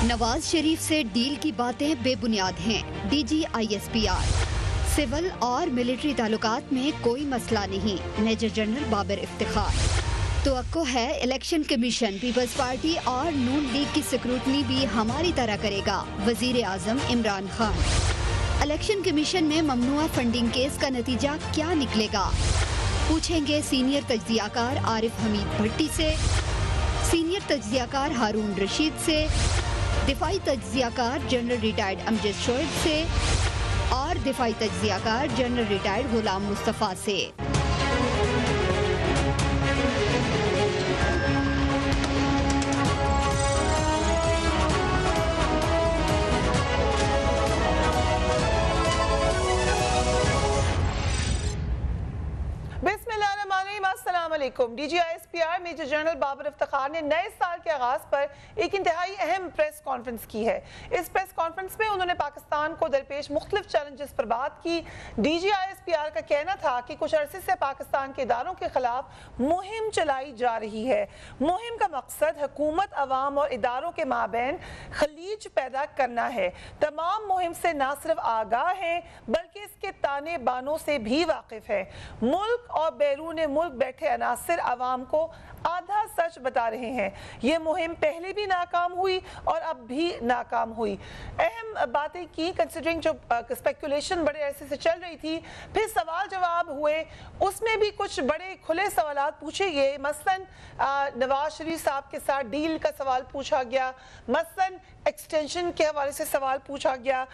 نواز شریف سے ڈیل کی باتیں بے بنیاد ہیں، DG/ISPR۔ سول اور ملٹری تعلقات میں کوئی مسئلہ نہیں، میجر جنرل بابر افتخار۔ توقع ہے الیکشن کمیشن پیپلز پارٹی اور نون لیگ کی سکروٹنی بھی ہماری طرح کرے گا، وزیر اعظم عمران خان۔ الیکشن کمیشن میں ممنوعہ فنڈنگ کیس کا نتیجہ کیا نکلے گا؟ پوچھیں گے سینئر تجزیہ کار عارف حمید بھٹی سے، سینئر تجزیہ کار ہارون رشید سے، دفاعی تجزیہ کار جنرل ریٹائرڈ امجد شعیب سے اور دفاعی تجزیہ کار جنرل ریٹائرڈ غلام مصطفیٰ سے۔ السلام علیکم۔ DG/ISPR major general Babar Iftikhar نے نئے سال کے آغاز پر ایک انتہائی اہم پریس کانفرنس کی ہے۔ اس پریس کانفرنس میں انہوں نے پاکستان کو درپیش مختلف چیلنجز پر بات کی۔ DG/ISPR کا کہنا تھا کہ کچھ عرصے سے پاکستان کے اداروں کے خلاف مہم چلائی جا رہی ہے۔ مہم کا مقصد حکومت، عوام اور اداروں کے مابین خلیج پیدا کرنا ہے۔ تمام مہم سے نہ صرف آگاہ ہیں بلکہ اس کے تانے بانوں سے بھی واقف ہے۔ ملک اور بیرون ملک بیٹھے عناصر عوام کو آدھا سچ بتا رہے ہیں۔ یہ مہم پہلے بھی ناکام ہوئی اور اب بھی ناکام ہوئی۔ اہم باتیں کی کنسیڈرنگ جو اسپیکولیشن بڑے عرصے سے چل رہی تھی، پھر سوال جواب ہوئے، اس میں بھی کچھ بڑے کھلے سوالات پوچھے گئے۔ مثلاً نواز شریف صاحب کے ساتھ ڈیل کا سوال پوچھا گیا، مثلاً ایکسٹینشن کے حوالے سے سوال پوچھا گیا۔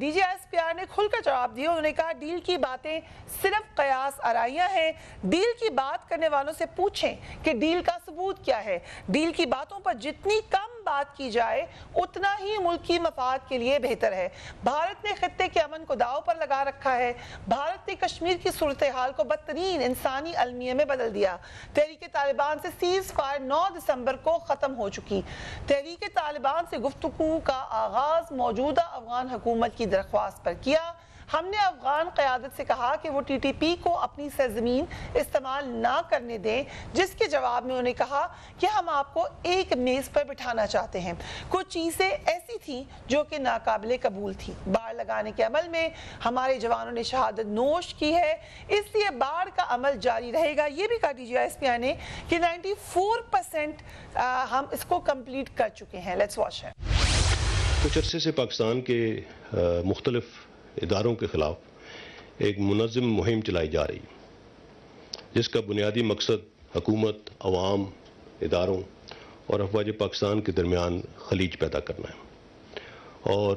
DG/ISPR نے کھل کر جواب دیا۔ انہوں نے کہا ڈیل کی باتیں صرف قیاس آرائیاں ہیں۔ ڈیل کی بات کرنے والوں سے پوچھیں کہ ڈیل کا ثبوت کیا ہے۔ ڈیل کی باتوں پر جتنی کم بات کی جائے اتنا ہی ملکی مفاد کے لیے بہتر ہے۔ بھارت نے خطے کے امن کو داؤ پر لگا رکھا ہے۔ بھارت نے کشمیر کی صورتحال کو بدترین انسانی المیہ میں بدل دیا۔ تحریک طالبان سے سیز فائر 9 دسمبر کو ختم ہو چکی۔ تحریک طالبان سے گفتگو کا آغاز موجودہ افغان حکومت کی درخواست پر کیا۔ ہم نے افغان قیادت سے کہا کہ وہ TTP کو اپنی سرزمین استعمال نہ کرنے دیں، جس کے جواب میں انہوں نے کہا کہ ہم آپ کو ایک میز پر بٹھانا چاہتے ہیں۔ کچھ چیزیں ایسی تھیں جو کہ ناقابل قبول تھی۔ باڑ لگانے کے عمل میں ہمارے جوانوں نے شہادت نوش کی ہے، اس لیے باڑ کا عمل جاری رہے گا۔ یہ بھی کہا DG/ISPR نے کہ 94% ہم اس کو کمپلیٹ کر چکے ہیں۔ لیٹس واچ ہے۔ کچھ عرصے سے پاکستان کے مختلف اداروں کے خلاف ایک منظم مہم چلائی جا رہی ہے، جس کا بنیادی مقصد حکومت، عوام، اداروں اور افواج پاکستان کے درمیان خلیج پیدا کرنا ہے اور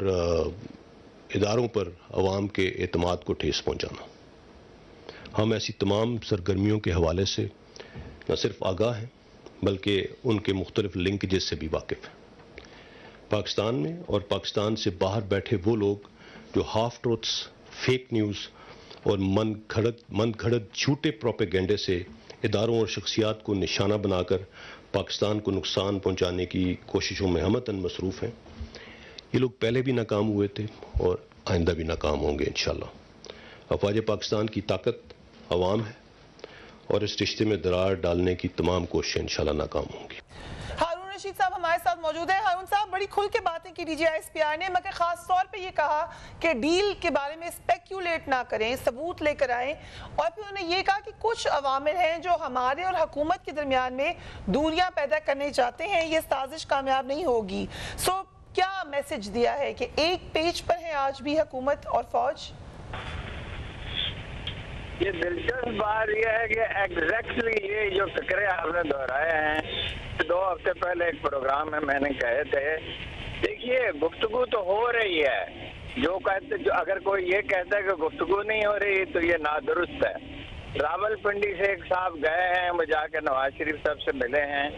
اداروں پر عوام کے اعتماد کو ٹھیس پہنچانا۔ ہم ایسی تمام سرگرمیوں کے حوالے سے نہ صرف آگاہ ہیں بلکہ ان کے مختلف لنکیجز سے بھی واقف ہیں۔ پاکستان میں اور پاکستان سے باہر بیٹھے وہ لوگ جو ہاف ٹروتس، فیک نیوز اور من گھڑت جھوٹے پروپیگنڈے سے اداروں اور شخصیات کو نشانہ بنا کر پاکستان کو نقصان پہنچانے کی کوششوں میں ہمتاً مصروف ہیں۔ یہ لوگ پہلے بھی ناکام ہوئے تھے اور آئندہ بھی ناکام ہوں گے انشاءاللہ۔ افواج پاکستان کی طاقت عوام ہے اور اس رشتے میں درار ڈالنے کی تمام کوششیں انشاءاللہ ناکام ہوں گی۔ رشید صاحب ہمارے ساتھ موجود ہیں۔ ہارون صاحب، بڑی کھل کے باتیں کی DG/ISPR نے، مگر خاص طور پہ یہ کہا کہ ڈیل کے بارے میں اسپیکیولیٹ نہ کریں، ثبوت لے کر آئیں، اور پھر انہوں نے یہ کہا کہ کچھ عوامل ہیں جو ہمارے اور حکومت کے درمیان میں دوریاں پیدا کرنے چاہتے ہیں، یہ سازش کامیاب نہیں ہوگی۔ کیا میسج دیا ہے کہ ایک پیج پر ہے آج بھی حکومت اور فوج؟ یہ دلچسپ بات یہ ہے کہ ایگزیکٹلی یہ جو فکرے آپ نے دہرائے ہیں 2 ہفتے پہلے ایک پروگرام میں میں نے کہے تھے۔ دیکھیے گفتگو تو ہو رہی ہے، جو اگر کوئی یہ کہتا ہے کہ گفتگو نہیں ہو رہی تو یہ نادرست ہے۔ راول پنڈی سے ایک صاحب گئے ہیں، وہ جا کے نواز شریف صاحب سے ملے ہیں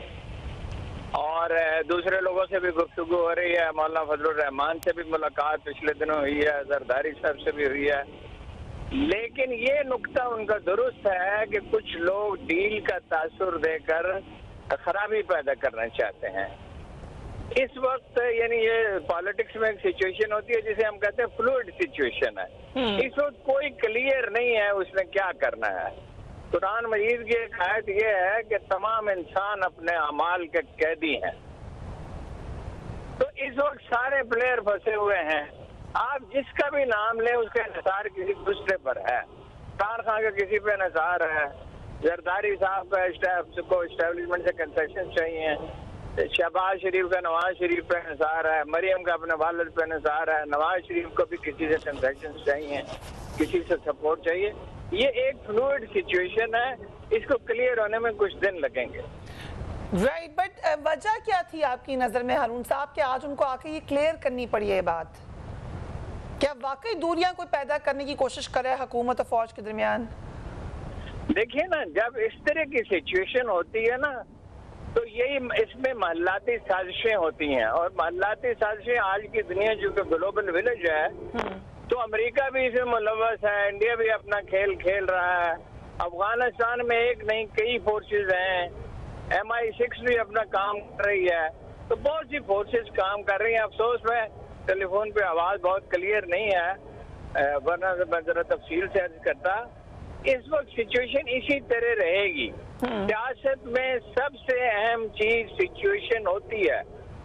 اور دوسرے لوگوں سے بھی گفتگو ہو رہی ہے۔ مولانا فضل الرحمان سے بھی ملاقات پچھلے دنوں ہوئی ہے، زرداری صاحب سے بھی ہوئی ہے۔ لیکن یہ نقطہ ان کا درست ہے کہ کچھ لوگ ڈیل کا تاثر دے کر خرابی پیدا کرنا چاہتے ہیں۔ اس وقت یعنی یہ پالیٹکس میں ایک سچویشن ہوتی ہے جسے ہم کہتے ہیں فلوئڈ سچویشن ہے۔ اس وقت کوئی کلیئر نہیں ہے اس نے کیا کرنا ہے۔ قرآن مجید کی ایک آیت یہ ہے کہ تمام انسان اپنے اعمال کے قیدی ہیں۔ تو اس اس وقت سارے پلیئر پھنسے ہوئے ہیں. آپ جس کا بھی نام لیں اس کا انحصار کسی دوسرے پر ہے. عمران خان کا کسی پہ انحصار ہے, زرداری صاحب کو اسٹیبلشمنٹ سے کنسیشن چاہیے, شہباز شریف کا نواز شریف پہ انحصار ہے, مریم کا اپنے والد پہ انحصار ہے, نواز شریف کو بھی کسی سے کنسیشن چاہیے, کسی سے سپورٹ چاہیے. یہ ایک فلوئڈ سچویشن ہے, اس کو کلیئر ہونے میں کچھ دن لگیں گے. رائٹ, بٹ وجہ کیا تھی آپ کی نظر میں ہارون صاحب کہ آج ان کو آ کے یہ کلیئر کرنی پڑی ہے یہ بات؟ کیا واقعی دوریاں کوئی پیدا کرنے کی کوشش کرے حکومت اور فوج کے درمیان؟ دیکھیے نا, جب اس طرح کی سچویشن ہوتی ہے نا تو یہی اس میں محلاتی سازشیں ہوتی ہیں, اور محلاتی سازشیں آج کی دنیا جو کہ گلوبل ولیج ہے تو امریکہ بھی اس میں ملوث ہے, انڈیا بھی اپنا کھیل کھیل رہا ہے, افغانستان میں ایک نہیں کئی فورسز ہیں, MI6 بھی اپنا کام کر رہی ہے, تو بہت سی فورسز کام کر رہی ہیں. افسوس میں ٹیلی فون پہ آواز بہت کلیئر نہیں ہے, ورنہ میں ذرا تفصیل سے عرض کرتا. اس وقت سچویشن اسی طرح رہے گی. سیاست میں سب سے اہم چیز سچویشن ہوتی ہے,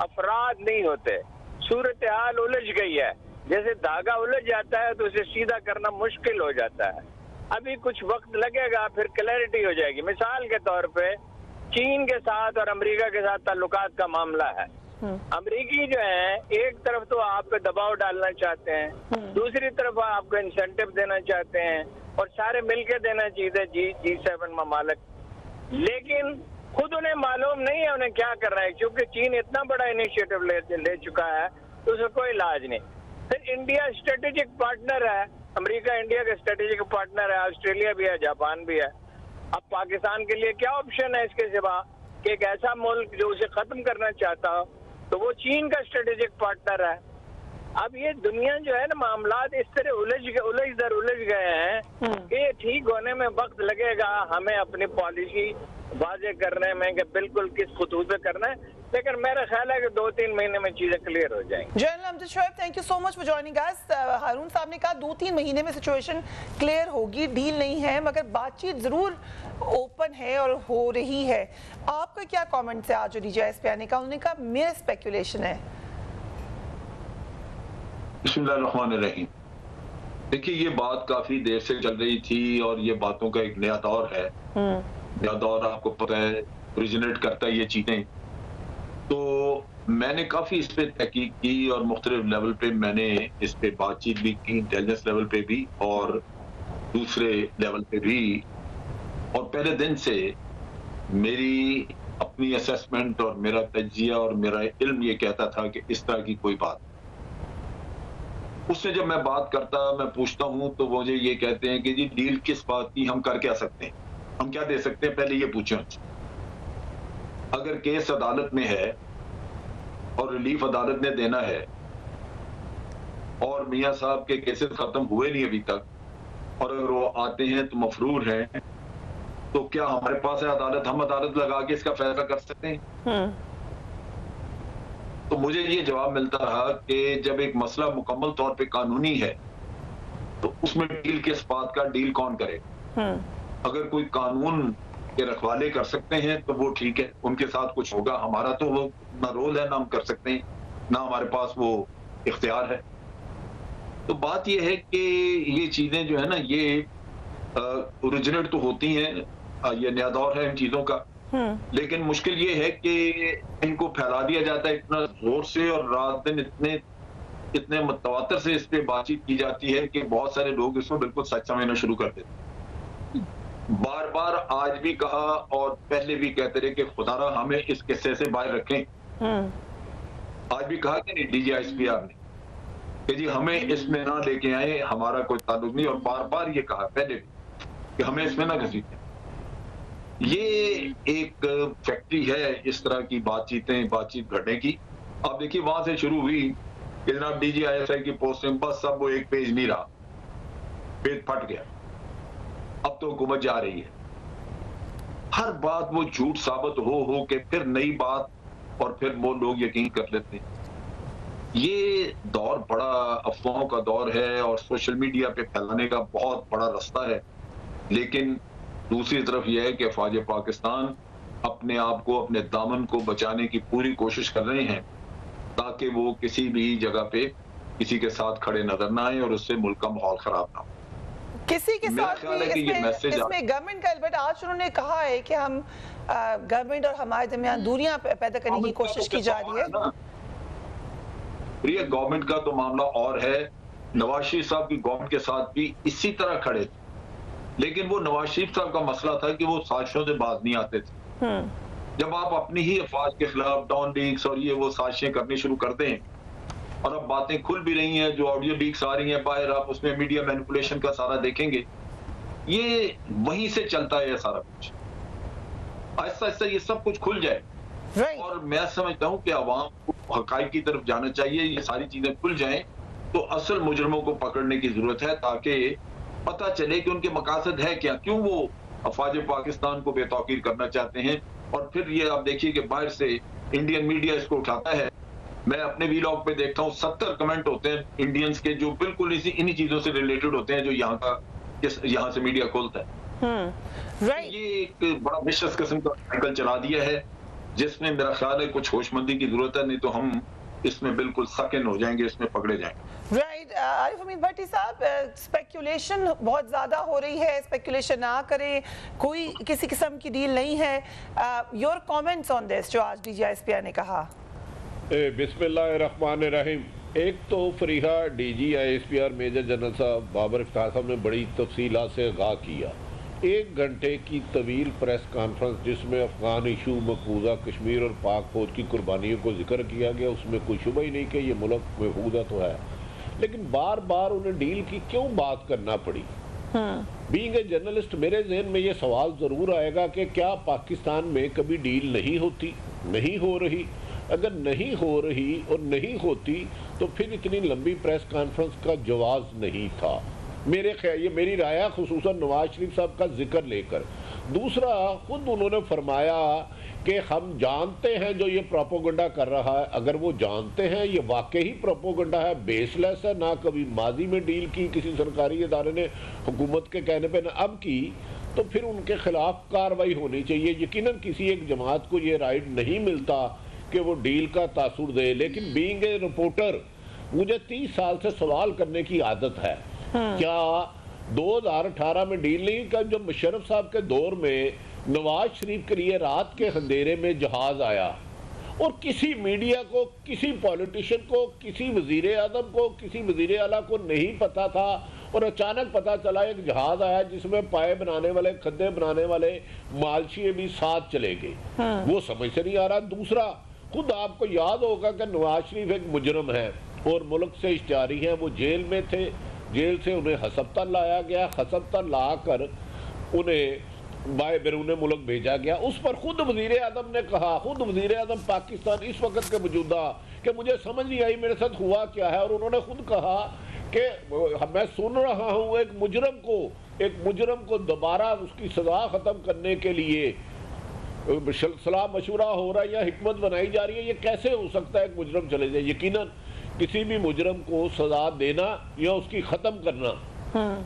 افراد نہیں ہوتے. صورتحال الجھ گئی ہے, جیسے دھاگا الجھ جاتا ہے تو اسے سیدھا کرنا مشکل ہو جاتا ہے. ابھی کچھ وقت لگے گا, پھر کلیئرٹی ہو جائے گی. مثال کے طور پہ چین کے ساتھ اور امریکہ کے ساتھ تعلقات کا معاملہ ہے. امریکی جو ہیں ایک طرف تو آپ پہ دباؤ ڈالنا چاہتے ہیں, دوسری طرف آپ کو انسینٹیو دینا چاہتے ہیں, اور سارے مل کے دینا چاہیے G7 ممالک. لیکن خود انہیں معلوم نہیں ہے انہیں کیا کر رہا ہے, کیونکہ چین اتنا بڑا انیشیٹو لے چکا ہے تو اس کا کوئی علاج نہیں. پھر انڈیا اسٹریٹجک پارٹنر ہے, امریکہ انڈیا کا اسٹریٹجک پارٹنر ہے, آسٹریلیا بھی ہے, جاپان بھی ہے. اب پاکستان کے لیے کیا آپشن ہے اس کے سوا کہ ایک ایسا ملک جو اسے ختم کرنا چاہتا ہو, تو وہ چین کا اسٹریٹجک پارٹنر ہے. اب یہ دنیا جو ہے نا, معاملات اس طرح الجھ گئے ہیں کہ یہ ٹھیک ہونے میں وقت لگے گا. ہمیں اپنی پالیسی واضح کرنے میں کہ بالکل کس خطوط پہ کرنا ہے, لیکن میرا خیال ہے کہ 2-3 مہینے میں چیزیں کلیئر ہو جائیں گی. General Amjad Shoaib, thank you so much for joining us. Haroon صاحب نے کہا 2-3 مہینے میں سچویشن کلیئر ہوگی, ڈیل نہیں ہے مگر بات چیت ضرور اوپن ہے اور ہو رہی ہے. آپ کا کیا کامنٹ ہے آج جو DGISP نے کہا؟ انہوں نے کہا میرا اسپیکولیشن ہے. بسم اللہ الرحمن الرحیم. دیکھیے یہ بات کافی دیر سے چل رہی تھی اور یہ باتوں کا ایک نیا دور ہے. نیا دور آپ کو پتہ ہے اوریجنیٹ کرتا ہے یہ چیزیں. تو میں نے کافی اس پہ تحقیق کی اور مختلف لیول پہ میں نے اس پہ بات چیت بھی کی, انٹیلیجنس لیول پہ بھی اور دوسرے لیول پہ بھی. اور پہلے دن سے میری اپنی اسیسمنٹ اور میرا تجزیہ اور میرا علم یہ کہتا تھا کہ اس طرح کی کوئی بات. اس سے جب میں بات کرتا, میں پوچھتا ہوں تو مجھے یہ کہتے ہیں کہ جی ڈیل کس بات کی, ہم کر کیا سکتے ہیں, ہم کیا دے سکتے ہیں, پہلے یہ پوچھیں. اگر کیس عدالت میں ہے اور ریلیف عدالت نے دینا ہے اور میاں صاحب کے کیسز ختم ہوئے نہیں ابھی تک, اور اگر وہ آتے ہیں تو مفرور ہیں, تو کیا ہمارے پاس ہے عدالت, ہم عدالت لگا کے اس کا فیصلہ کر سکتے ہیں؟ تو مجھے یہ جواب ملتا رہا کہ جب ایک مسئلہ مکمل طور پہ قانونی ہے تو اس میں ڈیل کس بات کا, ڈیل کون کرے؟ اگر کوئی قانون کے رکھوالے کر سکتے ہیں تو وہ ٹھیک ہے, ان کے ساتھ کچھ ہوگا. ہمارا تو وہ نہ رول ہے, نہ ہم کر سکتے ہیں, نہ ہمارے پاس وہ اختیار ہے. تو بات یہ ہے کہ یہ چیزیں جو ہے نا یہ اوریجنیٹ تو ہوتی ہیں, یہ نیا دور ہے ان چیزوں کا, لیکن مشکل یہ ہے کہ ان کو پھیلا دیا جاتا ہے اتنا زور سے, اور رات دن اتنے متواتر سے اس پہ بات چیت کی جاتی ہے کہ بہت سارے لوگ اس کو بالکل سچ سمجھنا شروع کر دیتے. بار بار آج بھی کہا اور پہلے بھی کہتے رہے کہ خدا را ہمیں اس قصے سے باہر رکھیں. آج بھی کہا کہ نہیں DGISP نے کہ جی ہمیں اس میں نہ لے کے آئے, ہمارا کوئی تعلق نہیں, اور بار بار یہ کہا پہلے بھی کہ ہمیں اس میں نہ گھسیٹیں. یہ ایک فیکٹری ہے اس طرح کی بات چیت گھڑنے کی. آپ دیکھیے وہاں سے شروع ہوئی کہ جناب DGISI کی پوسٹنگ, بس سب وہ ایک پیج نہیں رہا, پیج پھٹ گیا. اب تو حکومت جا رہی ہے, ہر بات وہ جھوٹ ثابت ہو کہ پھر نئی بات, اور پھر وہ لوگ یقین کر لیتے ہیں. یہ دور بڑا افواہوں کا دور ہے اور سوشل میڈیا پہ پھیلانے کا بہت بڑا رستہ ہے. لیکن دوسری طرف یہ ہے کہ افواج پاکستان اپنے آپ کو, اپنے دامن کو بچانے کی پوری کوشش کر رہے ہیں. تاکہ وہ کسی بھی جگہ پہ کسی کے ساتھ کھڑے نظر نہ آئیں اور اس سے ملک کا ماحول خراب نہ ہو. کسی کے ساتھ بھی اس میں گورنمنٹ کا البتہ آج انہوں نے کہا ہے کہ ہم گورنمنٹ اور ہمارے درمیان دوریاں پیدا کرنے کی کوشش کی جا رہی ہے. گورنمنٹ کا تو معاملہ اور ہے. نواز شریف صاحب کی گورنمنٹ کے ساتھ بھی اسی طرح کھڑے تھے, لیکن وہ نواز شریف صاحب کا مسئلہ تھا کہ وہ سازشوں سے باز نہیں آتے تھے. جب آپ اپنی ہی افواج کے خلاف ڈان لیکس اور یہ وہ سازشیں کرنی شروع کر دیں, اور اب باتیں کھل بھی رہی ہیں, جو آڈیو لیکس آ رہی ہیں باہر, آپ اس میں میڈیا مینیپولیشن کا سارا دیکھیں گے, یہ وہیں سے چلتا ہے سارا کچھ. آہستہ آہستہ یہ سب کچھ کھل جائے, اور میں سمجھتا ہوں کہ عوام کو حقائق کی طرف جانا چاہیے. یہ ساری چیزیں کھل جائیں تو اصل مجرموں کو پکڑنے کی ضرورت ہے, تاکہ پتہ چلے کہ ان کے مقاصد ہے کیا, کیوں وہ افواج پاکستان کو بے توقیر کرنا چاہتے ہیں. اور پھر یہ آپ دیکھیے کہ باہر سے انڈین میڈیا اس کو اٹھاتا ہے. میں اپنے ویلاگ پہ دیکھتا ہوں 70 کمنٹ ہوتے ہیں انڈینز کے جو بالکل انہی چیزوں سے ریلیٹڈ ہوتے ہیں جو یہاں سے میڈیا کھولتا ہے. یہ ایک بڑا وشس قسم کا سائیکل چلا دیا ہے, جس میں میرا خیال ہے کچھ ہوش مندی کی ضرورت ہے, نہیں تو ہم اس میں بالکل سکن ہو جائیں گے, اس میں پکڑے جائیں گے. رائٹ. عارف حمید بھٹی صاحب, اسپیکولیشن بہت زیادہ ہو رہی ہے, اسپیکولیشن نہ کریں, کوئی کسی قسم کی ڈیل نہیں ہے. یور کامنٹس آن دس جو آج DGI نے کہا. بسم اللہ الرحمن الرحیم. ایک تو فریحہ DGI میجر جنرل صاحب بابر افتخار صاحب نے بڑی تفصیلات سے آگاہ کیا. 1 گھنٹے کی طویل پریس کانفرنس جس میں افغان ایشو, مقبوضہ کشمیر اور پاک فوج کی قربانیوں کو ذکر کیا گیا, اس میں کوئی شبہ ہی نہیں کہ یہ ملک محفوظ تو ہے, لیکن بار بار انہیں ڈیل کی کیوں بات کرنا پڑی. بینگ اے جرنلسٹ میرے ذہن میں یہ سوال ضرور آئے گا کہ کیا پاکستان میں کبھی ڈیل نہیں ہوتی, نہیں ہو رہی؟ اگر نہیں ہو رہی اور نہیں ہوتی تو پھر اتنی لمبی پریس کانفرنس کا جواز نہیں تھا. یہ میری رائے, خصوصاً نواز شریف صاحب کا ذکر لے کر. دوسرا, خود انہوں نے فرمایا کہ ہم جانتے ہیں جو یہ پروپوگنڈا کر رہا ہے, اگر وہ جانتے ہیں یہ واقعی پروپوگنڈا ہے, بیس لیس ہے, نہ کبھی ماضی میں ڈیل کی کسی سرکاری ادارے نے حکومت کے کہنے پہ نہ اب کی, تو پھر ان کے خلاف کارروائی ہونی چاہیے. یقیناً کسی ایک جماعت کو یہ رائٹ نہیں ملتا کہ وہ ڈیل کا تاثر دے, لیکن بینگ اے رپورٹر مجھے 30 سال سے سوال کرنے کی عادت ہے. کیا 2018 میں ڈیل نہیں کہ جب مشرف صاحب کے دور میں نواز شریف کے لیے رات کے اندھیرے میں جہاز آیا اور کسی میڈیا کو, کسی پولیٹیشین کو, کسی وزیر اعظم کو, کسی وزیر اعلیٰ کو نہیں پتا تھا, اور اچانک پتا چلا ایک جہاز آیا جس میں پائے بنانے والے, کھدے بنانے والے مالشیے بھی ساتھ چلے گئے, وہ سمجھ سے نہیں آ رہا. دوسرا, خود آپ کو یاد ہوگا کہ نواز شریف ایک مجرم ہے اور ملک سے اشتہاری ہیں, وہ جیل میں تھے, جیل سے انہیں ہسپتال لایا گیا, ہسپتال لا کر انہیں بیرون ملک بھیجا گیا. اس پر خود وزیر اعظم نے کہا, خود وزیر اعظم پاکستان اس وقت کے موجودہ, کہ مجھے سمجھ نہیں آئی میرے ساتھ ہوا کیا ہے, اور انہوں نے خود کہا کہ میں سن رہا ہوں ایک مجرم کو دوبارہ اس کی سزا ختم کرنے کے لیے صلاح مشورہ ہو رہا ہے یا حکمت بنائی جا رہی ہے. یہ کیسے ہو سکتا ہے ایک مجرم چلے جائے؟ یقیناً کسی بھی مجرم کو سزا دینا یا اس کی ختم کرنا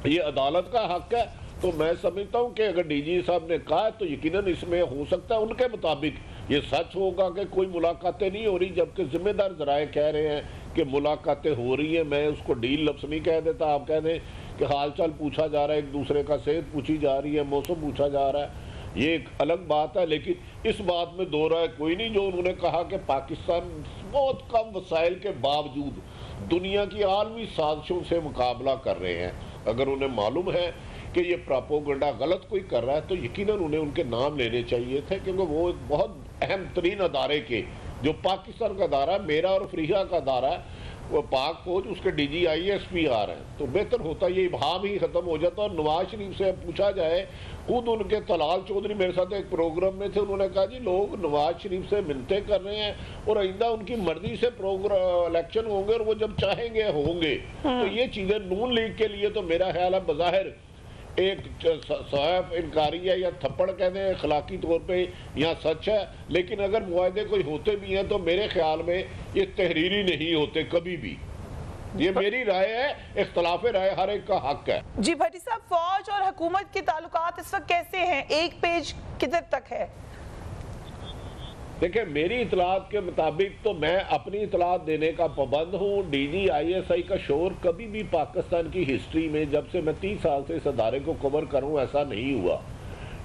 یہ عدالت کا حق ہے. تو میں سمجھتا ہوں کہ اگر DG صاحب نے کہا تو یقیناً اس میں ہو سکتا ہے ان کے مطابق یہ سچ ہوگا کہ کوئی ملاقاتیں نہیں ہو رہی, جبکہ ذمہ دار ذرائع کہہ رہے ہیں کہ ملاقاتیں ہو رہی ہیں. میں اس کو ڈیل لفظ نہیں کہہ دیتا, آپ کہہ دیں کہ حال چال پوچھا جا رہا ہے, ایک دوسرے کا صحت پوچھی جا رہی ہے, موسم پوچھا جا رہا ہے, یہ ایک الگ بات ہے. لیکن اس بات میں دو رائے کوئی نہیں جو انہوں نے کہا کہ پاکستان بہت کم وسائل کے باوجود دنیا کی عالمی سازشوں سے مقابلہ کر رہے ہیں. اگر انہیں معلوم ہے کہ یہ پراپوگنڈا غلط کوئی کر رہا ہے تو یقیناً انہیں ان کے نام لینے چاہیے تھے, کیونکہ وہ ایک بہت اہم ترین ادارے کے, جو پاکستان کا ادارہ ہے, میرا اور فریحہ کا ادارہ ہے, وہ پاک فوج, اس کے DGISPR ہیں, تو بہتر ہوتا یہ ابہام ہی ختم ہو جاتا. اور نواز شریف سے پوچھا جائے, خود ان کے طلال چودھری میرے ساتھ ایک پروگرام میں تھے, انہوں نے کہا جی لوگ نواز شریف سے منتیں کر رہے ہیں اور آئندہ ان کی مرضی سے الیکشن ہوں گے اور وہ جب چاہیں گے ہوں گے. تو یہ چیزیں نون لیگ کے لیے تو میرا خیال ہے بظاہر ایک صحف انکاری ہے یا تھپڑ کہتے ہیں اخلاقی طور پہ یہاں سچ ہے, لیکن اگر معاہدے کوئی ہوتے بھی ہیں تو میرے خیال میں یہ تحریری نہیں ہوتے کبھی بھی. یہ میری رائے ہے, اختلاف رائے ہر ایک کا حق ہے. جی بھٹی صاحب, فوج اور حکومت کے تعلقات اس وقت کیسے ہیں, ایک پیج کدھر تک ہے؟ دیکھیں میری اطلاعات کے مطابق تو میں اپنی اطلاعات دینے کا پابند ہوں. ڈی جی آئی ایس آئی کا شور کبھی بھی پاکستان کی ہسٹری میں جب سے میں 30 سال سے اس ادارے کو کور کروں ایسا نہیں ہوا.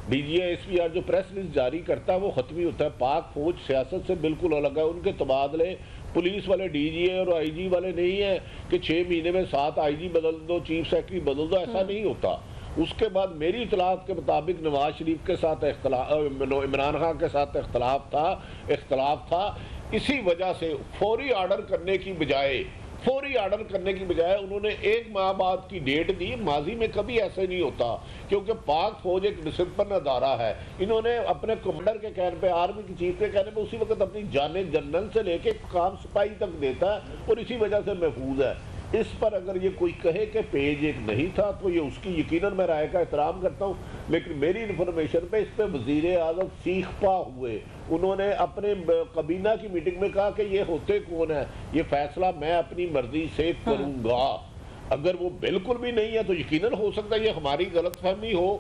D G I S P R جو پریس ریلیز جاری کرتا ہے وہ ختمی ہوتا ہے. پاک فوج سیاست سے بالکل الگ ہے. ان کے تبادلے پولیس والے ڈی جی اے اور آئی جی والے نہیں ہیں کہ 6 مہینے میں 7 آئی جی بدل دو, چیف سیکرٹری بدل دو, ایسا نہیں ہوتا. اس کے بعد میری اطلاعات کے مطابق نواز شریف کے ساتھ عمران خان کے ساتھ اختلاف تھا. اسی وجہ سے فوری آرڈر کرنے کی بجائے انہوں نے 1 ماہ بعد کی ڈیٹ دی. ماضی میں کبھی ایسے نہیں ہوتا کیونکہ پاک فوج ایک ڈسپلن ادارہ ہے. انہوں نے اپنے کمانڈر کے کہنے پہ, آرمی کی چیف کے کہنے پہ اسی وقت اپنی جانے جنرل سے لے کے کام سپاہی تک دیتا ہے اور اسی وجہ سے محفوظ ہے. اس پر اگر یہ کوئی کہے کہ پیج 1 نہیں تھا تو یہ اس کی یقیناً میں رائے کا احترام کرتا ہوں, لیکن میری انفارمیشن پہ اس پہ وزیر اعظم سیخ پا ہوئے. انہوں نے اپنے کابینہ کی میٹنگ میں کہا کہ یہ ہوتے کون ہیں, یہ فیصلہ میں اپنی مرضی سے کروں گا. اگر وہ بالکل بھی نہیں ہے تو یقیناً ہو سکتا ہے یہ ہماری غلط فہمی ہو,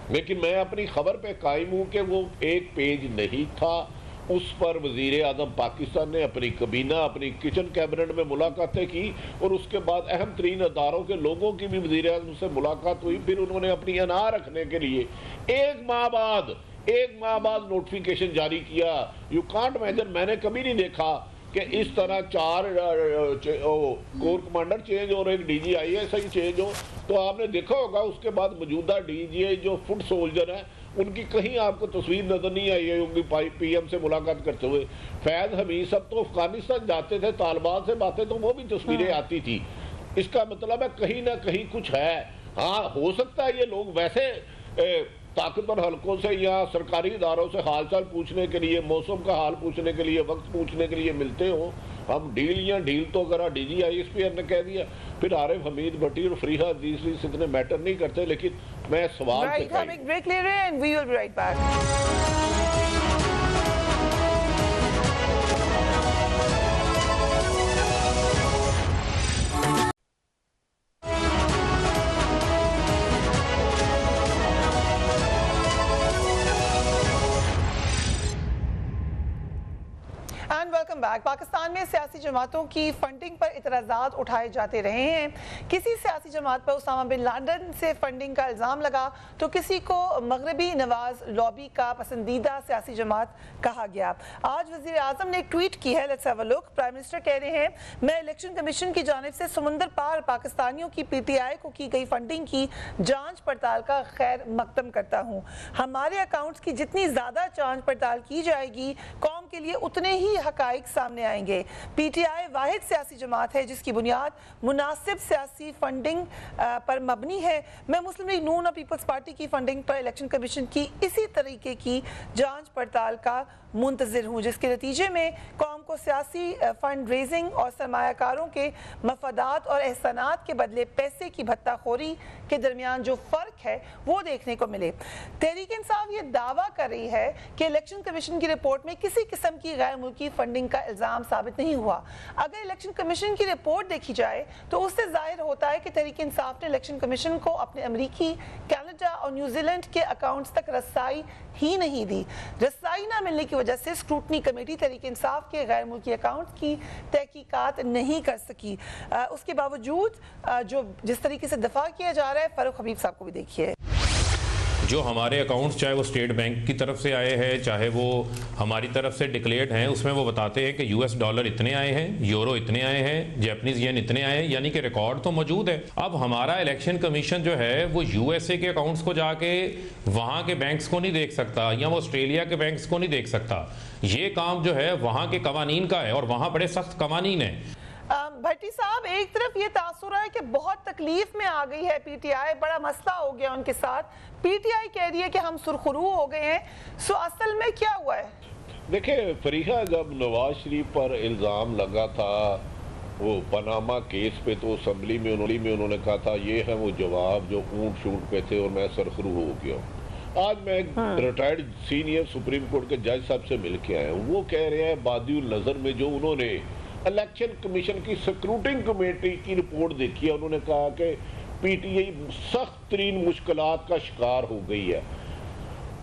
لیکن میں اپنی خبر پہ قائم ہوں کہ وہ 1 پیج نہیں تھا. اس پر وزیر اعظم پاکستان نے اپنی کابینہ, اپنی کچن کیبنٹ میں ملاقاتیں کی اور اس کے بعد اہم ترین اداروں کے لوگوں کی بھی وزیر اعظم سے ملاقات ہوئی. پھر انہوں نے اپنی انا رکھنے کے لیے 1 ماہ بعد نوٹیفیکیشن جاری کیا. یو کانٹ امیجن, میں نے کبھی نہیں دیکھا کہ اس طرح 4 کور کمانڈر چینج اور 1 D G I S I change ہو. تو آپ نے دیکھا ہوگا اس کے بعد موجودہ ڈی جی آئی جو فٹ سولجر ہیں ان کی کہیں آپ کو تصویر نظر نہیں آئی ہے ان کی پی ایم سے ملاقات کرتے ہوئے. فیض حمید صاحب تو افغانستان جاتے تھے, طالبان سے باتیں تو وہ بھی تصویریں آتی تھی. اس کا مطلب ہے کہیں نہ کہیں کچھ ہے. ہاں ہو سکتا ہے یہ لوگ ویسے طاقتور حلقوں سے یا سرکاری اداروں سے حال چال پوچھنے کے لیے, موسم کا حال پوچھنے کے لیے, وقت پوچھنے کے لیے ملتے ہوں. ہم ڈیل تو اگر D G I S P R نے کہہ دیا, پھر عارف حمید بھٹی اور فریحہ حدیث اتنے میٹر نہیں کرتے. لیکن میں سوال ہم ایک بریک لے رہے ہیں and we will be right back. Pakistan میں سیاسی جماعتوں کی فنڈنگ پر اعتراضات اٹھائے جاتے رہے ہیں. کسی سیاسی جماعت پر اسامہ بن لادن سے فنڈنگ کا الزام لگا تو کسی کو مغربی نواز لابی کا پسندیدہ سیاسی جماعت کہا گیا. آج وزیر اعظم نے ایک ٹویٹ کی ہے, let's have a look. Prime minister کہہ رہے ہیں, میں الیکشن کمیشن کی جانب سے سمندر پار پاکستانیوں کی پی ٹی آئی کو کی گئی فنڈنگ کی جانچ پڑتال کا خیر مقدم کرتا ہوں. ہمارے اکاؤنٹس کی جتنی زیادہ جانچ پڑتال کی جائے گی قوم کے لیے اتنے ہی حقائق سامنے آئیں گے. پی ٹی آئی واحد سیاسی جماعت ہے جس کی بنیاد مناسب سیاسی فنڈنگ پر مبنی ہے. میں مسلم لیگ نون اور پیپلز پارٹی کی فنڈنگ پر الیکشن کمیشن کی اسی طریقے کی جانچ پڑتال کا منتظر ہوں جس کے نتیجے میں قوم کو سیاسی فنڈ ریزنگ اور سرمایہ کاروں کے مفادات اور احسانات کے بدلے پیسے کی بھتہ خوری کے درمیان جو فرق ہے وہ دیکھنے کو ملے. تحریک انصاف یہ دعویٰ کر رہی ہے کہ الیکشن کمیشن کی رپورٹ میں کسی قسم کی غیر ملکی فنڈنگ کا الزام ثابت نہیں ہوا. اگر الیکشن کمیشن کی رپورٹ دیکھی جائے تو اس سے ظاہر ہوتا ہے کہ تحریک انصاف نے الیکشن کمیشن کو اپنے امریکی, کینیڈا اور نیوزی لینڈ کے اکاؤنٹس تک رسائی ہی نہیں دی. رسائی نہ ملنے کی وجہ سے اسکروٹنی کمیٹی تحریک انصاف کے غیر ملکی اکاؤنٹ کی تحقیقات نہیں کر سکی. اس کے باوجود جس طریقے سے دفاع کیا جا رہا ہے, فاروق حبیب صاحب کو بھی دیکھیے. جو ہمارے اکاؤنٹس چاہے وہ اسٹیٹ بینک کی طرف سے آئے ہیں چاہے وہ ہماری طرف سے ڈکلیئرڈ ہیں, اس میں وہ بتاتے ہیں کہ US ڈالر اتنے آئے ہیں, یورو اتنے آئے ہیں, جیپنیز ین اتنے آئے ہیں, یعنی کہ ریکارڈ تو موجود ہے. اب ہمارا الیکشن کمیشن جو ہے وہ USA کے اکاؤنٹس کو جا کے وہاں کے بینکس کو نہیں دیکھ سکتا یا وہ آسٹریلیا کے بینکس کو نہیں دیکھ سکتا. یہ کام جو ہے وہاں کے قوانین کا ہے اور وہاں بڑے سخت قوانین ہیں. بھٹی صاحب, ایک طرف یہ تاثر ہے کہ بہت تکلیف میں آ گئی ہے پی ٹی آئی, بڑا مسئلہ ہو گیا ان کے ساتھ. پی ٹی آئی کہہ رہی ہے کہ ہم سرخرو ہو گئے ہیں. سو اصل میں کیا ہوا ہے؟ دیکھیں فریحہ, جب نواز شریف پر الزام لگا تھا وہ پاناما کیس پہ تو اسمبلی میں انہوں نے کہا تھا یہ ہے وہ جواب جو اونٹ شونٹ پہ تھے اور میں سرخرو ہو گیا ہوں. آج میں ریٹائرڈ سینئر سپریم کورٹ کے جج صاحب سے مل کے آیا ہوں. وہ کہہ رہے ہیں بادی النظر میں جو انہوں نے الیکشن کمیشن کی سکروٹنگ کمیٹی کی رپورٹ دیکھی ہے, انہوں نے کہا کہ پی ٹی آئی سخت ترین مشکلات کا شکار ہو گئی ہے.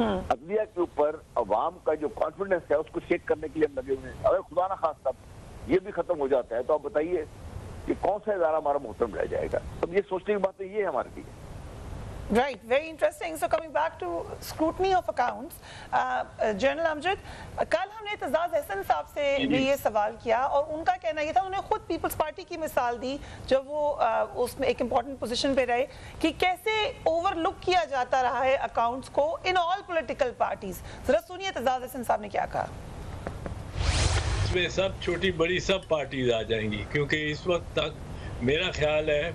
عدلیہ کے اوپر عوام کا جو کانفیڈنس ہے اس کو شیک کرنے کے لیے ہم لگے ہوئے ہیں. اگر خدا نہ خواستہ یہ بھی ختم ہو جاتا ہے تو آپ بتائیے کہ کون سا ادارہ ہمارا محترم رہ جائے گا. اب یہ سوچنے کی بات ہے، یہ ہمارے لیے. Right, very interesting. So coming back to scrutiny of accounts, General Amjad, کل ہم نے اعتزاز احسن صاحب سے بھی یہ سوال کیا اور ان کا کہنا یہ تھا، انہوں نے خود پیپلز پارٹی کی مثال دی جب وہ اس میں ایک امپورٹنٹ پوزیشن پہ رہے، کہ کیسے اوور لک کیا جاتا رہا ہے اکاؤنٹس کو ان آل پولیٹیکل پارٹیز. ذرا سنیے اعتزاز احسن صاحب نے کیا کہا. اس میں سب چھوٹی بڑی سب پارٹیز آ جائیں گی، کیونکہ اس وقت تک میرا خیال ہے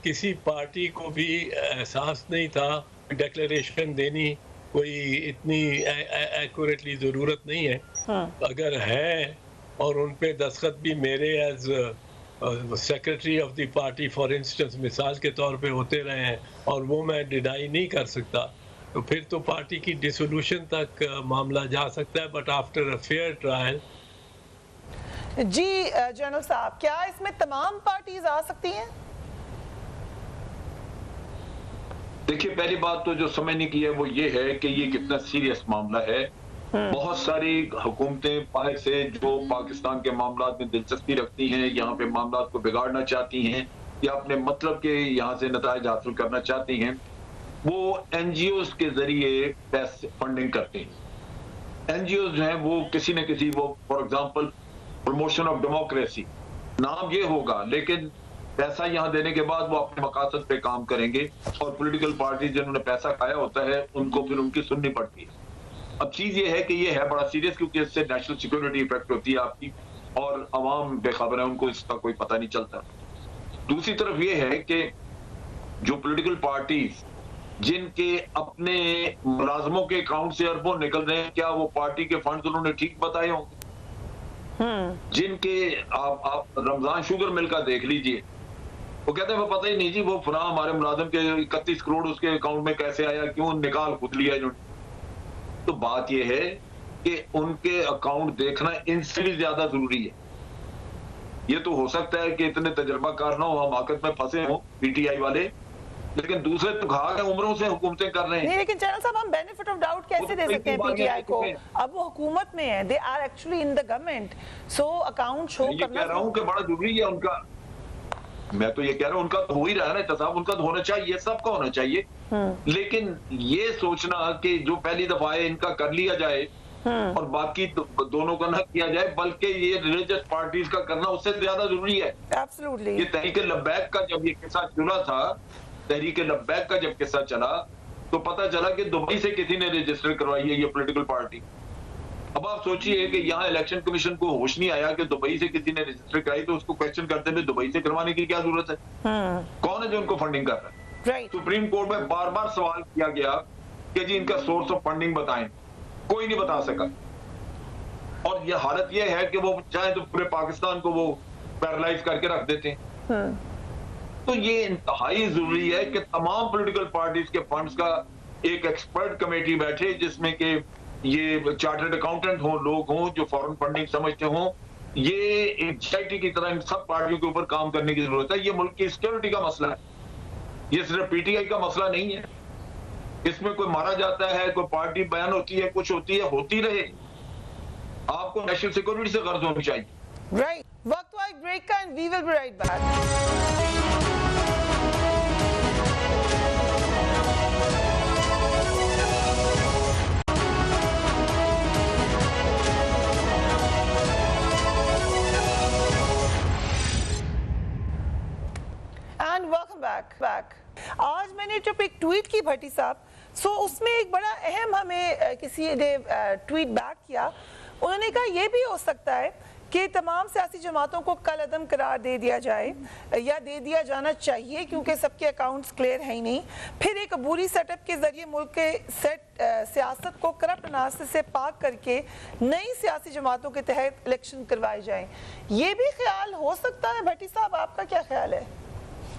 کسی پارٹی کو بھی احساس نہیں تھا ڈیکلیریشن دینی کوئی اتنی ایکوریٹلی ضرورت نہیں ہے. اگر ہے اور ان پہ دستخط بھی میرے as secretary of the party for instance مثال کے طور پہ ہوتے رہے ہیں اور وہ میں ڈینائی نہیں کر سکتا، تو پھر تو پارٹی کی ڈیسولوشن تک معاملہ جا سکتا ہے. But after a fair trial. جی جنرل صاحب، کیا اس میں تمام پارٹیز آ سکتی ہیں؟ دیکھیے، پہلی بات تو جو سمجھنے کی ہے وہ یہ ہے کہ یہ کتنا سیریس معاملہ ہے. بہت ساری حکومتیں باہر سے جو پاکستان کے معاملات میں دلچسپی رکھتی ہیں، یہاں پہ معاملات کو بگاڑنا چاہتی ہیں یا اپنے مطلب کے یہاں سے نتائج حاصل کرنا چاہتی ہیں، وہ این جی اوز کے ذریعے فنڈنگ کرتے ہیں. این جی اوز جو ہیں وہ کسی نہ کسی، وہ for example promotion of democracy نام یہ ہوگا، لیکن پیسہ یہاں دینے کے بعد وہ اپنے مقاصد پہ کام کریں گے اور پولیٹیکل پارٹی جنہوں نے پیسہ کھایا ہوتا ہے ان کو پھر ان کی سننی پڑتی ہے. اب چیز یہ ہے کہ یہ ہے بڑا سیریس، کیونکہ اس سے نیشنل سیکورٹی افیکٹ ہوتی ہے آپ کی، اور عوام بے خبر ہے، ان کو اس کا کوئی پتہ نہیں چلتا. دوسری طرف یہ ہے کہ جو پولیٹیکل پارٹیز جن کے اپنے ملازموں کے اکاؤنٹ سے اربوں نکل رہے ہیں، کیا وہ پارٹی کے فنڈز انہوں نے ٹھیک بتائے ہوں گے؟ جن کے آپ رمضان شوگر مل کا دیکھ لیجئے، وہ کہتے ہیں وہ پتہ ہی نہیں جی، وہ فلاں ہمارے ملازم کے 31 کروڑ اس کے اکاؤنٹ میں کیسے آیا، کیوں نکال خود لیا انہوں نے. تو بات یہ ہے کہ ان کے اکاؤنٹ دیکھنا ان سے بھی زیادہ ضروری ہے. یہ تو ہو سکتا ہے کہ اتنے تجربہ کار نہ ہو، حماقت میں پھنسے ہوں پی ٹی آئی والے، لیکن دوسرے تو کھا کے عمروں سے حکومتیں کر رہے ہیں. نہیں، لیکن جنرل صاحب ہم بینیفٹ آف ڈاؤٹ کیسے دے سکتے ہیں پی ٹی آئی کو؟ اب وہ حکومت میں ہیں، they are actually in the government, so account show کرنا. یہ کہہ رہا ہوں کہ بڑا ضروری ہے ان کا. میں تو یہ کہہ رہا ہوں ان کا تو ہو ہی رہا ہے نا احتساب، ان کا تو ہونا چاہیے، سب کا ہونا چاہیے. لیکن یہ سوچنا کہ جو پہلی دفعہ ہے ان کا کر لیا جائے اور باقی دونوں کا نہ کیا جائے، بلکہ یہ ریلیجس پارٹیز کا کرنا اس سے زیادہ ضروری ہے. یہ تحریک لبیک کا جب یہ قصہ چلا تھا، تحریک لبیک کا جب قصہ چلا تو پتہ چلا کہ دبئی سے کسی نے رجسٹر کروائی ہے یہ پولیٹیکل پارٹی. اب آپ سوچئے کہ یہاں الیکشن کمیشن کو ہوش نہیں آیا کہ دبئی سے کسی نے رجسٹر کرائی، تو اس کو کوشچن کرتے ہوئے دبئی سے کروانے کی کیا ضرورت ہے؟ کون ہے جو ان کو فنڈنگ کر رہا ہے؟ سپریم کورٹ میں بار بار سوال کیا گیا کہ جی ان کا سورس آف فنڈنگ بتائیں، کوئی نہیں بتا سکا. اور یہ حالت یہ ہے کہ وہ چاہے تو پورے پاکستان کو وہ پیرالائز کر کے رکھ دیتے ہیں. تو یہ انتہائی ضروری ہے کہ تمام پولیٹیکل پارٹیز کے فنڈز کا ایک ایکسپرٹ کمیٹی بیٹھے، جس میں کہ یہ چارٹرڈ اکاؤنٹنٹ ہوں، لوگ ہوں جو فورن فنڈنگ سمجھتے ہوں. یہ ایک سوسائٹی کی طرح ان سب پارٹیوں کے اوپر کام کرنے کی ضرورت ہے. یہ ملک کی سیکورٹی کا مسئلہ ہے، یہ صرف پی ٹی آئی کا مسئلہ نہیں ہے. اس میں کوئی مارا جاتا ہے، کوئی پارٹی بیان ہوتی ہے، کچھ ہوتی ہے، ہوتی رہے. آپ کو نیشنل سیکورٹی سے غرض ہونی چاہیے. رائٹ، وقت ہوا ایک بریک کا and we will be right back. آج میں نے جب ایک ٹویٹ کی بھٹی صاحب، اس میں ایک بڑا اہم ہمیں کسی نے ٹویٹ بیک کیا. انہوں نے کہا یہ بھی ہو سکتا ہے کہ تمام سیاسی جماعتوں کو کل عدم قرار دے دیا جائے یا دے دیا جانا چاہیے، کیونکہ سب کے اکاؤنٹس کلیئر ہیں ہی نہیں. پھر ایک عبوری سیٹ اپ کے ذریعے ملک کے سیاست کو کرپٹ عناصر سے پاک کر کے نئی سیاسی جماعتوں کے تحت الیکشن کروائے جائیں. یہ بھی خیال ہو سکتا ہے بھٹی صاحب، آپ کا کیا خیال ہے؟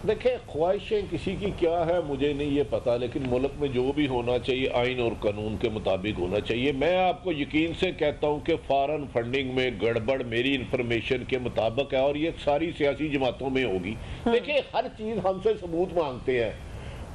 دیکھیں خواہشیں کسی کی کیا ہے مجھے نہیں یہ پتا، لیکن ملک میں جو بھی ہونا چاہیے آئین اور قانون کے مطابق ہونا چاہیے۔ میں آپ کو یقین سے کہتا ہوں کہ فارن فنڈنگ میں گڑبڑ میری انفارمیشن کے مطابق ہے، اور یہ ساری سیاسی جماعتوں میں ہوگی۔ دیکھیں ہر چیز ہم سے ثبوت مانگتے ہیں۔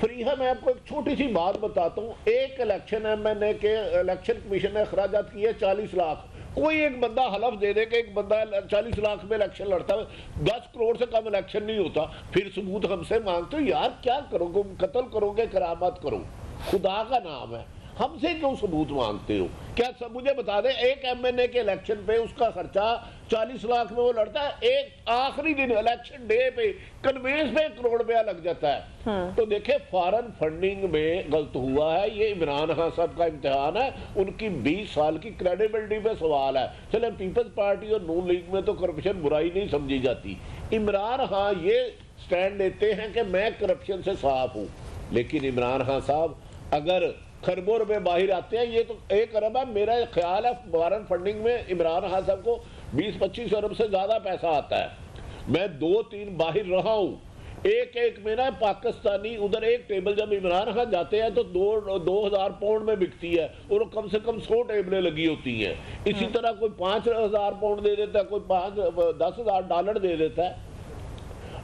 فریحہ میں آپ کو ایک چھوٹی سی بات بتاتا ہوں، ایک الیکشن MNA کے الیکشن کمیشن نے اخراجات کیے 40 لاکھ۔ کوئی ایک بندہ حلف دے دے کہ ایک بندہ 40 لاکھ میں الیکشن لڑتا ہے، 10 کروڑ سے کم الیکشن نہیں ہوتا، پھر ثبوت ہم سے مانگتے ہو؟ یار کیا کرو گے؟ قتل کرو گے؟ کرامت کرو، خدا کا نام ہے، ہم سے کیوں ثبوت مانگتے ہو؟ کیا سب مجھے بتا دیں ایک MNA کے الیکشن پہ اس کا خرچہ 40 لاکھ میں وہ لڑتا ہے، ایک آخری دن الیکشن ڈے پہ کنوینس میں 1 کروڑ روپیہ لگ جاتا ہے۔ تو دیکھیں فارن فنڈنگ میں غلط ہوا ہے، یہ عمران خان صاحب کا امتحان ہے، ان کی 20 سال کی کریڈیبلٹی پہ سوال ہے۔ چلیں پیپلز پارٹی اور نون لیگ میں تو کرپشن برائی نہیں سمجھی جاتی، عمران خان یہ سٹینڈ لیتے ہیں کہ میں کرپشن سے صاف ہوں، لیکن عمران خان صاحب اگر خربوں روپے باہر آتے ہیں، یہ تو 1 ارب ہے، میرا خیال ہے فارن فنڈنگ میں عمران خان صاحب کو 20-25 ارب سے زیادہ پیسہ آتا ہے۔ میں 2-3 باہر رہا ہوں، ایک میں نا پاکستانی ادھر ایک ٹیبل جب عمران خان جاتے ہیں تو 2000 پاؤنڈ میں بکتی ہے، اور کم سے کم 100 ٹیبلیں لگی ہوتی ہیں۔ اسی طرح کوئی 5000 پاؤنڈ دے دیتا ہے، کوئی 10,000 ڈالر دے دیتا ہے۔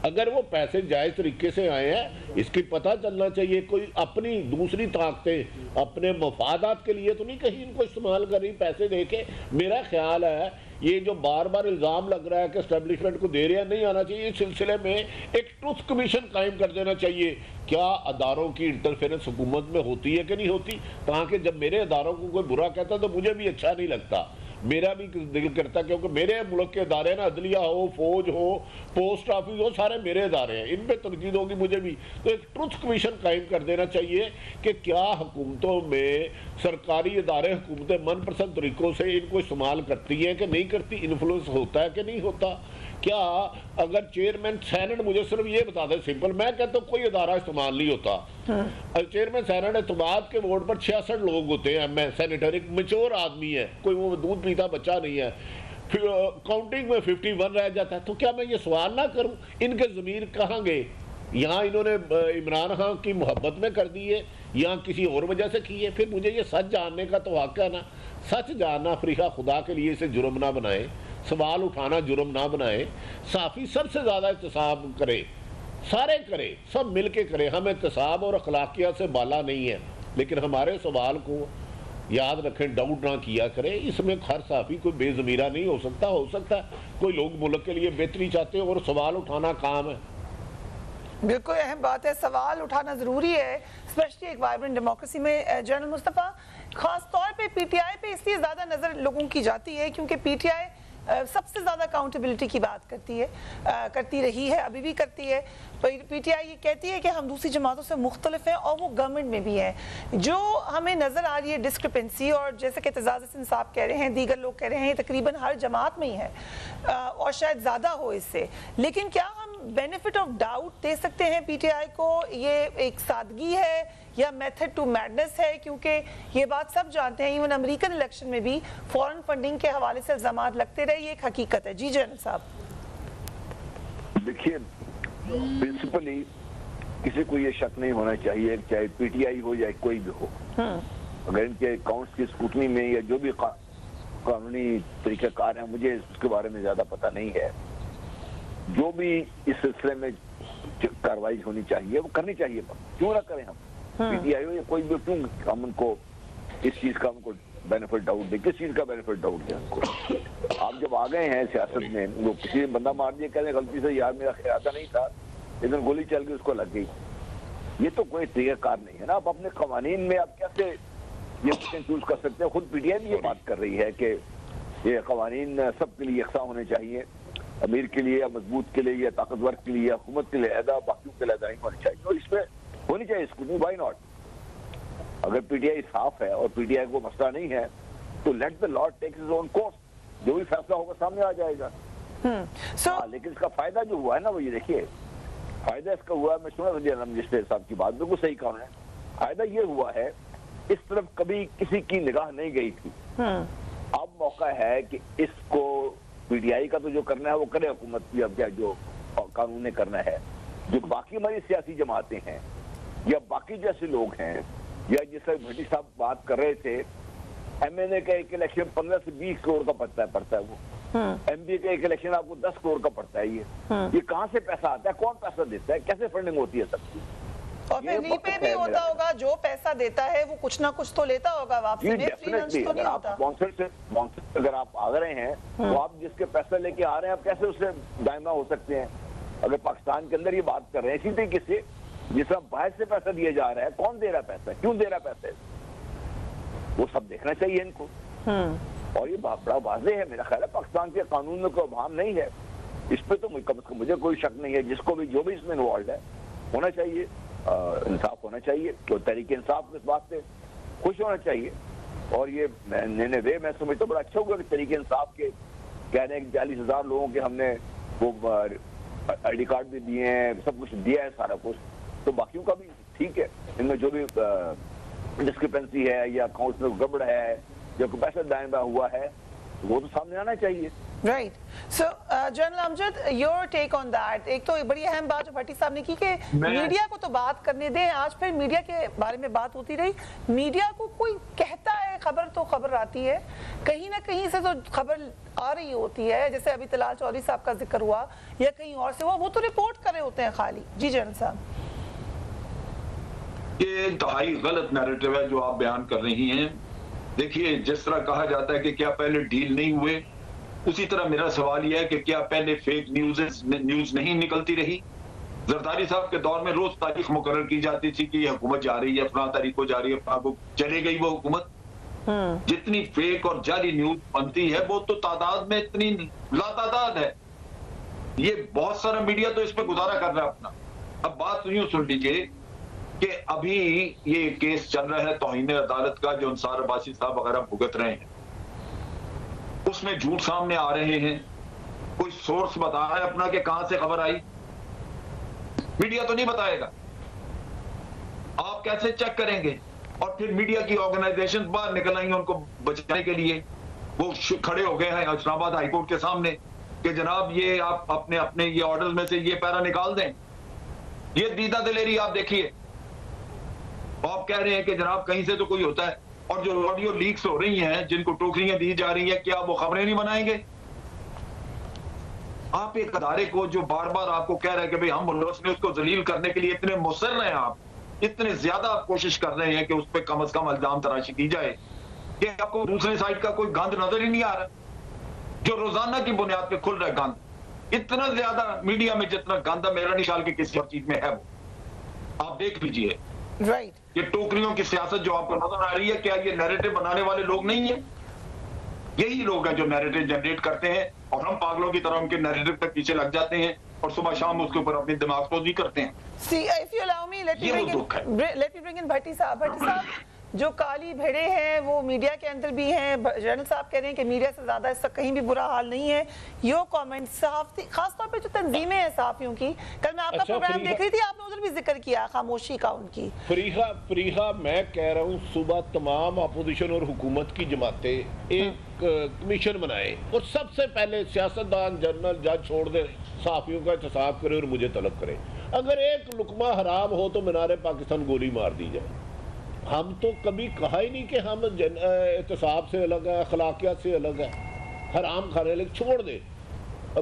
اگر وہ پیسے جائز طریقے سے آئے ہیں، اس کی پتہ چلنا چاہیے، کوئی اپنی دوسری طاقتیں اپنے مفادات کے لیے تو نہیں کہیں ان کو استعمال کر رہی پیسے دے کے۔ میرا خیال ہے یہ جو بار بار الزام لگ رہا ہے کہ اسٹیبلشمنٹ کو دے رہے ہیں، نہیں آنا چاہیے۔ اس سلسلے میں ایک ٹروتھ کمیشن قائم کر دینا چاہیے۔ کیا اداروں کی انٹرفیرنس حکومت میں ہوتی ہے کہ نہیں ہوتی؟ تاکہ جب میرے اداروں کو کوئی برا کہتا تو مجھے بھی اچھا نہیں لگتا، میرا بھی دل کرتا، کیونکہ میرے ملک کے ادارے نا، عدلیہ ہو، فوج ہو، پوسٹ آفس ہو، سارے میرے ادارے ہیں، ان پہ تنقید ہوگی مجھے بھی۔ تو ایک ٹروتھ کمیشن قائم کر دینا چاہیے کہ کیا حکومتوں میں سرکاری ادارے حکومتیں من پسند طریقوں سے ان کو استعمال کرتی ہیں کہ نہیں کرتی، انفلوئنس ہوتا ہے کہ نہیں ہوتا۔ کیا اگر چیئرمین سینٹ مجھے صرف یہ بتا دے سمپل، میں کہتا ہوں کوئی ادارہ استعمال نہیں ہوتا، چیئرمین سینٹ اعتماد کے ووٹ پر 66 لوگ ہوتے ہیں، سینیٹر ایک میچور آدمی ہے، کوئی وہ دودھ پیتا بچہ نہیں ہے، کاؤنٹنگ میں 51 رہ جاتا ہے۔ تو کیا میں یہ سوال نہ کروں ان کے ضمیر کہاں گئے؟ یہاں انہوں نے عمران خان کی محبت میں کر دی ہے یا کسی اور وجہ سے کی ہے؟ پھر مجھے یہ سچ جاننے کا تو حق ہے نا، سچ جاننا۔ فریحہ خدا کے لیے اسے جرم نہ بنائے، سوال اٹھانا جرم نہ بنائے، صحافی سب سے زیادہ احتساب کرے، سارے کرے، سب مل کے کرے۔ ہم احتساب اور اخلاقیات سے بالا نہیں ہے، لیکن ہمارے سوال کو یاد رکھیں، ڈاؤٹ نہ کیا کرے۔ اس میں ہر صحافی کوئی بے ضمیرہ نہیں ہو سکتا ہے کوئی لوگ ملک کے لیے بہتری چاہتے ہیں اور سوال اٹھانا کام ہے۔ بالکل اہم بات ہے، سوال اٹھانا ضروری ہے، اسپیشلی ایک وائبرنٹ ڈیموکریسی میں۔ جنرل مصطفیٰ، خاص طور پہ پی ٹی آئی پہ اس لیے زیادہ نظر لوگوں کی جاتی ہے کیونکہ پی ٹی آئی سب سے زیادہ اکاؤنٹیبلٹی کی بات کرتی رہی ہے، ابھی بھی کرتی ہے۔ پی ٹی آئی یہ کہتی ہے کہ ہم دوسری جماعتوں سے مختلف ہیں اور وہ گورنمنٹ میں بھی ہیں۔ جو ہمیں نظر آ رہی ہے ڈسکرپنسی، اور جیسے کہ اعتزاز حسین صاحب کہہ رہے ہیں، دیگر لوگ کہہ رہے ہیں، یہ تقریباً ہر جماعت میں ہی ہے اور شاید زیادہ ہو اس سے، لیکن کیا ہم بینیفٹ آف ڈاؤٹ دے سکتے ہیں پی ٹی آئی کو؟ یہ ایک سادگی ہے یا میتھڈ ٹو میڈنس ہے؟ کیونکہ یہ بات سب جانتے ہیں، ایون امریکن الیکشن میں بھی فورن فنڈنگ کے حوالے سے الزامات لگتے رہے، یہ ایک حقیقت ہے۔ جی جنرل صاحب۔ دیکھیے پرنسپلی کسی کو یہ شک نہیں ہونا چاہیے، چاہے پی ٹی آئی ہو یا کوئی بھی ہو، اگر ان کے اکاؤنٹس کی اسکروٹنی میں یا جو بھی قانونی طریقہ کار ہیں، مجھے اس کے بارے میں زیادہ پتہ نہیں ہے، جو بھی اس سلسلے میں کارروائی ہونی چاہیے وہ کرنی چاہیے۔ کیوں نہ کریں ہم، پی ٹی آئی ہو یا کوئی بھی، کیوں ہم ان کو اس چیز کا ان کو بینیفٹ ڈاؤٹ دیں؟ کس چیز کا بینیفٹ ڈاؤٹ دیں ان کو؟ آپ جب آ گئے ہیں سیاست میں، وہ کسی نے بندہ مار دیا، کہتے ہیں غلطی سے یار میرا ارادہ نہیں تھا، لیکن گولی چل کے اس کو لگ گئی، یہ تو کوئی طریقہ کار نہیں ہے نا۔ آپ اپنے قوانین میں آپ کیسے یہ چوز کر سکتے ہیں؟ خود پی ٹی آئی بھی یہ بات کر رہی ہے کہ یہ قوانین سب کے لیے یکساں ہونے چاہیے، امیر کے لیے یا مضبوط کے لیے یا طاقتور کے لیے یا حکومت کے لیے علیحدہ، باقیوں کے لیے نہیں ہونی چاہیے۔ تو اس میں ہونی چاہیے اسکروٹنی، وائی ناٹ؟ اگر پی ٹی آئی صاف ہے اور پی ٹی آئی کو مسئلہ نہیں ہے تو let the law take its own course, جو بھی فیصلہ ہوگا سامنے آ جائے گا۔ لیکن اس کا فائدہ جو ہوا ہے نا، وہ یہ دیکھیے فائدہ اس کا ہوا ہے، میں سنا مجسٹریٹ صاحب کی بات بالکل صحیح کہا ہے، فائدہ یہ ہوا ہے اس طرف کبھی کسی کی نگاہ نہیں گئی تھی، اب موقع ہے کہ اس کو پی ٹی آئی کا تو جو کرنا ہے وہ کرے، حکومت کی اب کیا جو قانون نے کرنا ہے، جو باقی ہماری سیاسی جماعتیں ہیں یا باقی جیسے لوگ ہیں, یا جس طرح بھٹی صاحب بات کر رہے تھے, ایم این اے کا ایک الیکشن 15 سے 20 کروڑ کا پڑتا ہے وہ, ایم بی کا ایک الیکشن آپ کو 10 کروڑ کا پڑتا ہے. یہ کہاں سے پیسہ آتا ہے, کون پیسہ دیتا ہے, کیسے فنڈنگ ہوتی ہے سب کی؟ اور پھر لی پہ بھی ہوتا ہوگا, جو پیسہ دیتا ہے وہ کچھ نہ کچھ تو لیتا ہوگا واپسی میں, فری لنچ تو نہیں ہوتا. اگر آپ آ رہے ہیں تو آپ جس کے پیسہ لے کے آ رہے ہیں, آپ کیسے اس سے دائمہ ہو سکتے ہیں؟ اگر پاکستان کے اندر یہ بات کر رہے ہیں, اسی طریقے سے جس طرح باہر سے پیسہ دیا جا رہا ہے, کون دے رہا پیسہ, کیوں دے رہا پیسہ, وہ سب دیکھنا چاہیے ان کو. اور یہ بڑا واضح ہے, میرا خیال ہے پاکستان کے قانون میں کوئی ابہام نہیں ہے اس پہ, تو کم از کم مجھے کوئی شک نہیں ہے. جس کو بھی جو بھی اس میں انوالوڈ ہے ہونا چاہیے, انصاف ہونا چاہیے, تو تحریک انصاف اس بات سے خوش ہونا چاہیے. اور یہ میں سمجھتا ہوں بڑا اچھا ہوگا کہ تحریک انصاف کے کہہ رہے ہیں کہ 40,000 لوگوں کے ہم نے وہ آئی ڈی کارڈ بھی دیے ہیں, سب کچھ دیا ہے سارا کچھ, تو باقیوں کا بھی ٹھیک ہے. ان میں جو بھی ڈسکرپنسی ہے یا اکاؤنٹ میں گڑبڑ ہے, جو پیسہ دائیں ہوا ہے, وہ تو سامنے آنا چاہیے. Right. So general Amjad, your take on that. ایک تو بڑی اہم بات جو بھٹی صاحب نے کی کہ میڈیا کو تو بات کرنے دیں. آج پھر میڈیا کے بارے میں بات ہوتی رہی, میڈیا کو کوئی کہتا ہے خبر تو خبر آتی ہے, کہیں نہ کہیں سے تو خبر آ رہی ہوتی ہے, جیسے ابھی طلال چودھری صاحب کا ذکر ہوا یا کہیں اور سے ہوا, وہ تو رپورٹ کر رہے ہوتے ہیں خالی. جی جنرل صاحب. یہ انتہائی غلط نیریٹو ہے جو آپ بیان کر رہی ہیں. دیکھیے, جس طرح کہا جاتا ہے کہ کیا پہلے ڈیل نہیں ہوئے, اسی طرح میرا سوال یہ ہے کہ کیا پہلے فیک نیوز نہیں نکلتی رہی؟ زرداری صاحب کے دور میں روز تاریخ مقرر کی جاتی تھی کہ یہ حکومت جا رہی ہے, فلاں تاریخ کو جا رہی ہے, فلاں کو چلے گئی وہ حکومت. جتنی فیک اور جعلی نیوز بنتی ہے وہ تو تعداد میں اتنی لاتعداد ہے. یہ بہت سارا میڈیا تو اس پہ گزارا کر رہا ہے اپنا. اب بات یوں سن لیجیے کہ ابھی یہ کیس چل رہا ہے توہین عدالت کا, جو انصار عباسی صاحب وغیرہ بھگت رہے ہیں, اس میں جھوٹ سامنے آ رہے ہیں. کوئی سورس بتا رہا ہے اپنا کہ کہاں سے خبر آئی؟ میڈیا تو نہیں بتائے گا. آپ کیسے چیک کریں گے؟ اور پھر میڈیا کی آرگنائزیشن باہر نکل آئی ہیں ان کو بچانے کے لیے. وہ کھڑے ہو گئے ہیں اسلام آباد ہائی کورٹ کے سامنے کہ جناب یہ آپ اپنے یہ آرڈر میں سے یہ پیرا نکال دیں. یہ دیدہ دلیری آپ دیکھیے. آپ کہہ رہے ہیں کہ جناب کہیں سے تو کوئی ہوتا ہے, اور جو آڈیو لیکس ہو رہی ہیں, جن کو ٹوکریاں دی جا رہی ہیں, کیا وہ خبریں نہیں بنائیں گے؟ آپ ایک ادارے کو جو بار بار آپ کو کہہ رہے ہیں کہ ہم ملوث نے اس کو ذلیل کرنے کے لیے اتنے مصر ہیں, آپ اتنے زیادہ آپ کوشش کر رہے ہیں کہ اس پہ کم از کم الزام تراشی کی جائے, کہ آپ کو دوسرے سائڈ کا کوئی گند نظر ہی نہیں آ رہا, جو روزانہ کی بنیاد پہ کھل رہا ہے گند. اتنا زیادہ میڈیا میں جتنا گند ہے, میرا نہیں خیال کہ کسی اور چیز میں ہے. وہ آپ دیکھ لیجئے. رائٹ. یہ ٹوکریوں کی سیاست جو آپ کو نظر آ رہی ہے, کیا یہ نیریٹو بنانے والے لوگ نہیں ہیں؟ یہی لوگ ہیں جو نیریٹو جنریٹ کرتے ہیں, اور ہم پاگلوں کی طرح ان کے نیریٹو کے پیچھے لگ جاتے ہیں اور صبح شام اس کے اوپر اپنی دماغ پوزی کرتے ہیں. بھٹی صاحب, جو کالی بھیڑے ہیں وہ میڈیا کے اندر بھی ہیں. جنرل صاحب کہہ رہے ہیں کہ میڈیا سے زیادہ اس وقت کہیں بھی برا حال نہیں ہے. یو کامنٹ صحافتی, خاص طور پہ جو تنظیمیں ہیں صحافیوں کی, کل میں آپ کا پروگرام دیکھ رہی تھی, آپ نے ادھر بھی ذکر کیا خاموشی کا ان کی. فریحہ میں کہہ رہا ہوں صبح تمام اپوزیشن اور حکومت کی جماعتیں ایک کمیشن بنائیں, اور سب سے پہلے سیاستدان جنرل جج چھوڑ دیں, صحافیوں کا احتساب کریں اور مجھے طلب کریں. اگر ایک لقمہ حرام ہو تو مینار پاکستان گولی مار دی جائے. ہم تو کبھی کہا ہی نہیں کہ ہم احتساب سے الگ ہے, اخلاقیات سے الگ ہے, حرام کھانے لگ چھوڑ دے.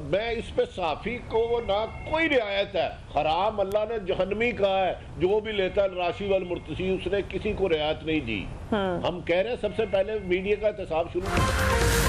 میں اس پہ صحافی کو نہ کوئی رعایت ہے. حرام اللہ نے جہنمی کہا ہے, جو بھی لیتا ہے راشی والمرتشی, اس نے کسی کو رعایت نہیں دی. ہم کہہ رہے ہیں سب سے پہلے میڈیا کا احتساب شروع